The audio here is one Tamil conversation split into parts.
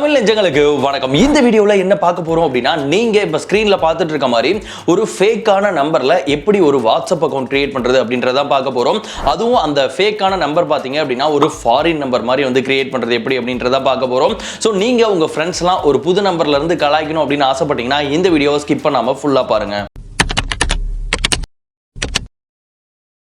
தமிழ் நெஞ்சங்களுக்கு வணக்கம். இந்த வீடியோல என்ன பார்க்க போறோம் அப்படின்னா, நீங்க இப்ப ஸ்கிரீன்ல பார்த்துட்டு இருக்க மாதிரி ஒரு ஃபேக்கான நம்பர்ல எப்படி ஒரு வாட்ஸ்அப் அக்கவுண்ட் கிரியேட் பண்றது அப்படின்றத பார்க்க போறோம். அதுவும் அந்த ஃபேக்கான நம்பர் பாத்தீங்க அப்படின்னா ஒரு ஃபாரின் நம்பர் மாதிரி வந்து கிரியேட் பண்றது எப்படி அப்படின்றத பார்க்க போறோம். சோ நீங்க உங்க ஃப்ரெண்ட்ஸ்லாம் ஒரு புது நம்பர்ல இருந்து கலாய்க்கணும் அப்படின்னு ஆசைப்பட்டீங்கன்னா இந்த வீடியோவை ஸ்கிப் பண்ணாம ஃபுல்லா பாருங்க.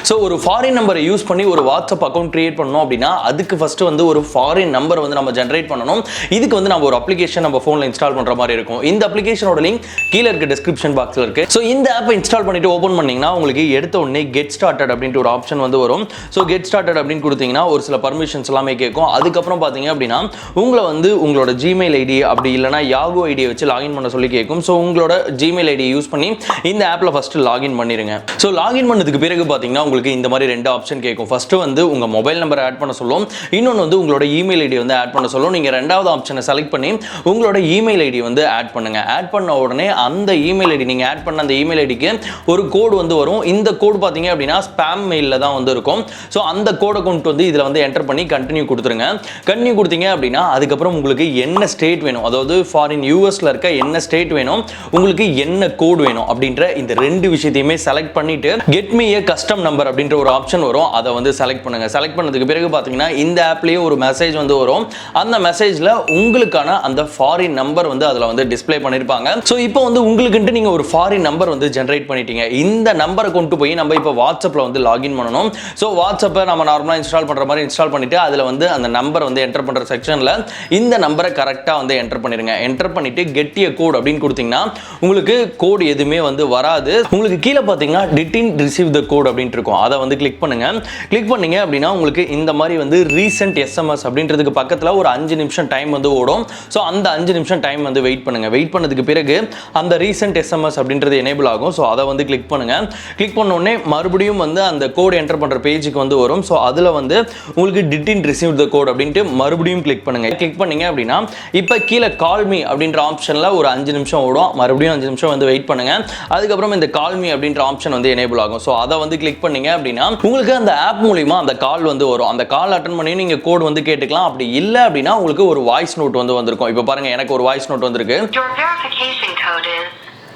ஸோ ஒரு ஃபாரின் நம்பரை யூஸ் பண்ணி ஒரு வாட்ஸ்அப் அக்கௌண்ட் கிரியேட் பண்ணணும் அப்படின்னா அதுக்கு ஃபர்ஸ்ட் வந்து ஒரு ஃபாரின் நம்பர் வந்து நம்ம ஜென்ரேட் பண்ணணும். இதுக்கு வந்து நம்ம ஒரு அப்ளிகேஷன் நம்ம ஃபோனில் இன்ஸ்டால் பண்ணுற மாதிரி இருக்கும். இந்த அப்ளிகேஷனோட லிங்க் கீழே இருக்க டிஸ்கிரிப்ஷன் பாக்ஸில் இருக்கு. ஸோ இந்த ஆப்பை இன்ஸ்டால் பண்ணிட்டு ஓப்பன் பண்ணீங்கன்னா உங்களுக்கு எடுத்த உடனே கெட் ஸ்டார்டட் அப்படின்ட்டு ஒரு ஆப்ஷன் வந்து வரும். ஸோ கெட் ஸ்டார்டட் அப்படின்னு கொடுத்தீங்கன்னா ஒரு சில பர்மிஷன்ஸ் எல்லாமே கேட்கும். அதுக்கப்புறம் பார்த்தீங்க அப்படின்னா உங்களை வந்து உங்களோட ஜிமெயில் ஐடி அப்படி இல்லைனா யாகோ ஐடியை வச்சு லாகின் பண்ண சொல்லி கேட்கும். ஸோ உங்களோட ஜிமெயில் ஐடியை யூஸ் பண்ணி இந்த ஆப்பில் ஃபர்ஸ்ட் லாகின் பண்ணிடுங்க. ஸோ லாகின் பண்ணதுக்கு பிறகு பார்த்தீங்கன்னா உங்களுக்கு இந்த மாதிரி ரெண்டு ஆப்ஷன் கேட்கும். ஃபர்ஸ்ட் வந்து உங்க மொபைல் நம்பரை ஆட் பண்ண சொல்லும், இன்னொன்று வந்து உங்களோட இமெயில் ஐடி வந்து ஆட் பண்ண சொல்லும். நீங்க ரெண்டாவது ஆப்ஷனை செலக்ட் பண்ணி உங்களோட இமெயில் ஐடி வந்து ஆட் பண்ணுங்க. ஆட் பண்ண உடனே அந்த இமெயில் ஐடி நீங்க ஆட் பண்ண அந்த இமெயில் ஐடிக்கு ஒரு கோடு வந்து வரும். இந்த கோடு பாத்தீங்க அப்படின்னா ஸ்பாம் மெயில்ல தான் வந்து இருக்கும். ஸோ அந்த கோடை கொண்டு வந்து இதுல வந்து என்டர் பண்ணி கண்டினியூ கொடுத்துருங்க. கண்டினியூ கொடுத்தீங்க அப்படின்னா அதுக்கப்புறம் உங்களுக்கு என்ன ஸ்டேட் வேணும், அதாவது ஃபாரின் யூஎஸ்ல இருக்க என்ன ஸ்டேட் வேணும், உங்களுக்கு என்ன கோடு வேணும் அப்படின்ற இந்த ரெண்டு விஷயத்தையுமே செலக்ட் பண்ணிட்டு கெட் மீ ஏ கஸ்டம் நம்பர் அப்படின்ற ஒரு ஆப்ஷன் வரும். அதை வந்து செலக்ட் பண்ணுங்க. செலக்ட் பண்ணதுக்கு பிறகு பாத்தீங்கன்னா இந்த ஆப்லயே ஒரு மெசேஜ் வந்து வரும். அந்த மெசேஜ்ல உங்களுக்கான அந்த ஃபாரின் நம்பர் வந்து அதுல வந்து டிஸ்ப்ளே பண்ணிருப்பாங்க. சோ இப்போ வந்து உங்களுக்குன்ட்டு நீங்க ஒரு ஃபாரின் நம்பர் வந்து ஜெனரேட் பண்ணிட்டீங்க. இந்த நம்பரை கொண்டு போய் நம்ம இப்போ வாட்ஸ்அப்ல வந்து லாகின் பண்ணணும். சோ வாட்ஸ்அப்பை நம்ம நார்மலா இன்ஸ்டால் பண்ற மாதிரி இன்ஸ்டால் பண்ணிட்டு அதுல வந்து அந்த நம்பர் வந்து என்டர் பண்ற செக்ஷன்ல இந்த நம்பரை கரெக்டா வந்து என்டர் பண்ணிருங்க. என்டர் பண்ணிட்டு கெட் எ கோட் அப்படின்னு கொடுத்தீங்கன்னா உங்களுக்கு கோட் எதுவுமே வந்து வராது. உங்களுக்கு கீழே பாத்தீங்கன்னா டிடின் ரிசீவ் த கோட் அப்படின்னு இருக்கும். அதை வந்து கிளிக் பண்ணுங்க. கிளிக் பண்ணீங்க அப்படின்னா உங்களுக்கு இந்த மாதிரி வந்து ரீசெண்ட் எஸ்எம்எஸ் அப்படின்றதுக்கு பக்கத்துல ஒரு 5 நிமிஷம் டைம் வந்து ஓடும். ஸோ அந்த 5 நிமிஷம் டைம் வந்து வெயிட் பண்ணுங்க. வெயிட் பண்ணதுக்கு பிறகு அந்த ரீசெண்ட் எஸ்எம்எஸ் அப்படின்றது எனேபிள் ஆகும். ஸோ அதை வந்து கிளிக் பண்ணுங்க. கிளிக் பண்ண உடனே மறுபடியும் வந்து அந்த கோட் என்டர் பண்ற பேஜுக்கு வந்து வரும். ஸோ அதுல வந்து உங்களுக்கு டிடின் ரிசீவ் த கோட் அப்படின்ட்டு மறுபடியும் கிளிக் பண்ணுங்க. கிளிக் பண்ணீங்க அப்படின்னா இப்போ கீழே கால் மீ அப்படின்ற ஆப்ஷன்ல ஒரு 5 நிமிஷம் ஓடும். மறுபடியும் 5 நிமிஷம் வந்து வெயிட் பண்ணுங்க. அதுக்கப்புறம் இந்த கால் மீ அப்படின்ற ஆப்ஷன் வந்து எனேபிள் ஆகும். ஸோ அதை வந்து கிளிக் பண்ணீங்க அப்படின்னா உங்களுக்கு அந்த ஆப் மூலமா அந்த கால் வந்து வரும். அந்த கால் அட்டெண்ட் பண்ணி நீங்க கோட் வந்து கேட்டுக்கலாம். அப்படி இல்ல அப்படின்னா உங்களுக்கு ஒரு வாய்ஸ் நோட் வந்து வந்திருக்கும். இப்போ பாருங்க, எனக்கு ஒரு வாய்ஸ் நோட் வந்திருக்கு. Your verification code is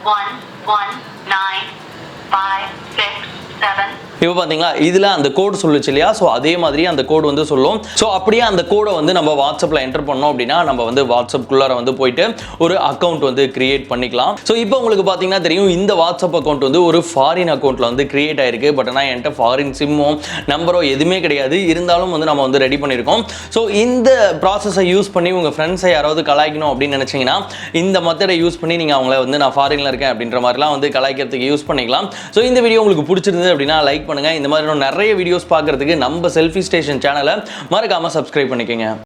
119567. இப்போ பார்த்தீங்களா, இதில் அந்த கோடு சொல்லுச்சு இல்லையா? ஸோ அதே மாதிரி அந்த கோடு வந்து சொல்லும். ஸோ அப்படியே அந்த கோடை வந்து நம்ம வாட்ஸ்அப்பில் என்டர் பண்ணோம் அப்படின்னா நம்ம வந்து வாட்ஸ்அப்குள்ளார வந்து போயிட்டு ஒரு அக்கௌண்ட் வந்து கிரியேட் பண்ணிக்கலாம். ஸோ இப்போ உங்களுக்கு பார்த்தீங்கன்னா தெரியும், இந்த வாட்ஸ்அப் அக்கௌண்ட் வந்து ஒரு ஃபாரின் அக்கௌண்ட்டில் வந்து கிரியேட் ஆயிருக்கு. பட் ஆனால் என்கிட்ட ஃபாரின் சிம்மோ நம்பரோ எதுவுமே கிடையாது. இருந்தாலும் வந்து நம்ம வந்து ரெடி பண்ணியிருக்கோம். ஸோ இந்த ப்ராசஸை யூஸ் பண்ணி உங்கள் ஃப்ரெண்ட்ஸை யாராவது கலாய்க்கணும் அப்படின்னு நினச்சிங்கன்னா இந்த மெத்தடை யூஸ் பண்ணி நீங்கள் அவங்கள வந்து நான் ஃபாரினில் இருக்கேன் அப்படின்ற மாதிரிலாம் வந்து கலாய்க்கிறதுக்கு யூஸ் பண்ணிக்கலாம். ஸோ இந்த வீடியோ உங்களுக்கு பிடிச்சிருந்தது அப்படின்னா லைக் பண்ணுங்க. இந்த மாதிரி நிறைய வீடியோஸ் பார்க்கிறதுக்கு நம்ம செல்ஃபி ஸ்டேஷன் சேனலை மறக்காம சப்ஸ்கிரைப் பண்ணிக்கங்க.